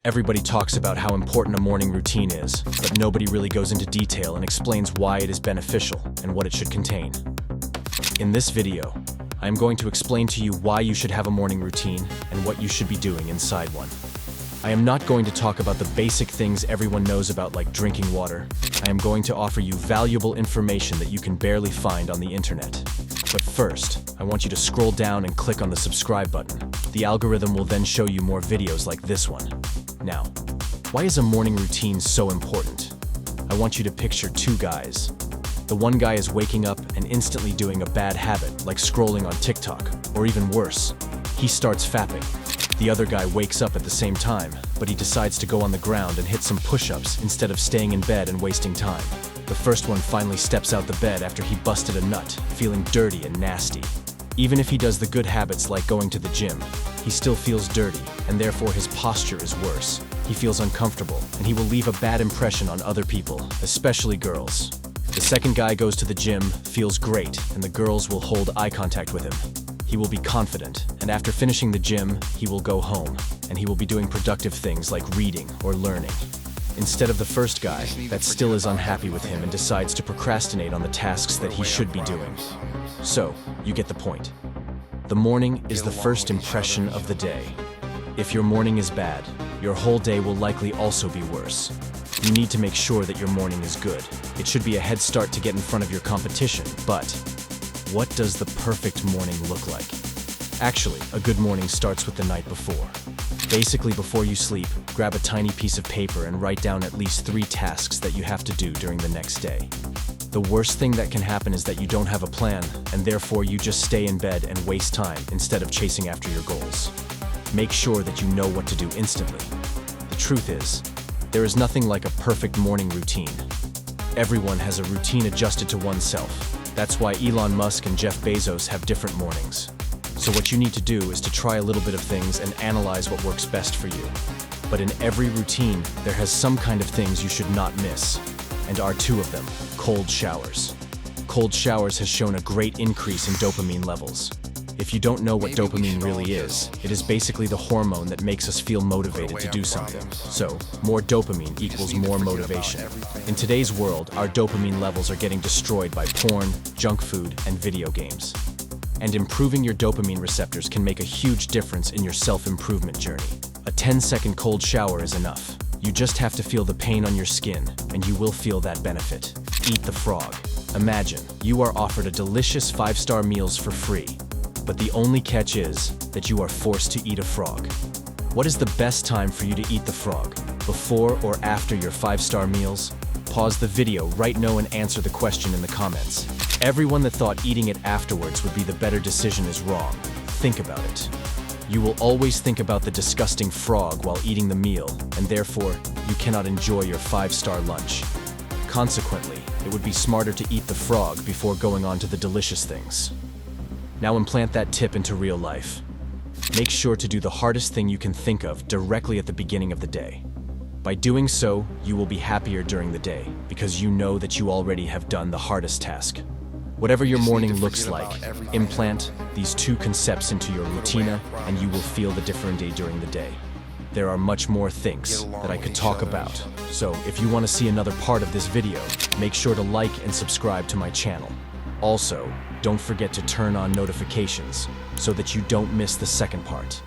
Everybody talks about how important a morning routine is, but nobody really goes into detail and explains why it is beneficial and what it should contain. In this video, I am going to explain to you why you should have a morning routine and what you should be doing inside one. I am not going to talk about the basic things everyone knows about, like drinking water. I am going to offer you valuable information that you can barely find on the internet. But first, I want you to scroll down and click on the subscribe button. The algorithm will then show you more videos like this one. Now, why is a morning routine so important? I want you to picture two guys. The one guy is waking up and instantly doing a bad habit, like scrolling on TikTok, or even worse, he starts fapping. The other guy wakes up at the same time, but he decides to go on the ground and hit some push-ups instead of staying in bed and wasting time. The first one finally steps out the bed after he busted a nut, feeling dirty and nasty. Even if he does the good habits like going to the gym, he still feels dirty, and therefore his posture is worse. He feels uncomfortable, and he will leave a bad impression on other people, especially girls. The second guy goes to the gym, feels great, and the girls will hold eye contact with him. He will be confident, and after finishing the gym, he will go home, and he will be doing productive things like reading or learning. Instead of the first guy, that still is unhappy with him and decides to procrastinate on the tasks that he should be doing. So, you get the point. The morning is the first impression of the day. If your morning is bad, your whole day will likely also be worse. You need to make sure that your morning is good. It should be a head start to get in front of your competition, but what does the perfect morning look like? Actually, a good morning starts with the night before. Basically, before you sleep, grab a tiny piece of paper and write down at least 3 tasks that you have to do during the next day. The worst thing that can happen is that you don't have a plan, and therefore you just stay in bed and waste time instead of chasing after your goals. Make sure that you know what to do instantly. The truth is, there is nothing like a perfect morning routine. Everyone has a routine adjusted to oneself. That's why Elon Musk and Jeff Bezos have different mornings. So what you need to do is to try a little bit of things and analyze what works best for you. But in every routine, there has some kind of things you should not miss. And are 2 of them: cold showers. Cold showers has shown a great increase in dopamine levels. If you don't know what dopamine really is, it is basically the hormone that makes us feel motivated to do something. So, more dopamine equals more motivation. In today's world, our dopamine levels are getting destroyed by porn, junk food, and video games. And improving your dopamine receptors can make a huge difference in your self-improvement journey. A 10-second cold shower is enough. You just have to feel the pain on your skin, and you will feel that benefit. Eat the frog. Imagine you are offered a delicious 5-star meals for free, but the only catch is that you are forced to eat a frog. What is the best time for you to eat the frog? Before or after your 5-star meals? Pause the video right now and answer the question in the comments. Everyone that thought eating it afterwards would be the better decision is wrong. Think about it. You will always think about the disgusting frog while eating the meal, and therefore, you cannot enjoy your 5-star lunch. Consequently, it would be smarter to eat the frog before going on to the delicious things. Now implant that tip into real life. Make sure to do the hardest thing you can think of directly at the beginning of the day. By doing so, you will be happier during the day, because you know that you already have done the hardest task. Whatever your morning looks like, implant these 2 concepts into your routine, and you will feel the different day during the day. There are much more things that I could talk about, so if you want to see another part of this video, make sure to like and subscribe to my channel. Also, don't forget to turn on notifications so that you don't miss the second part.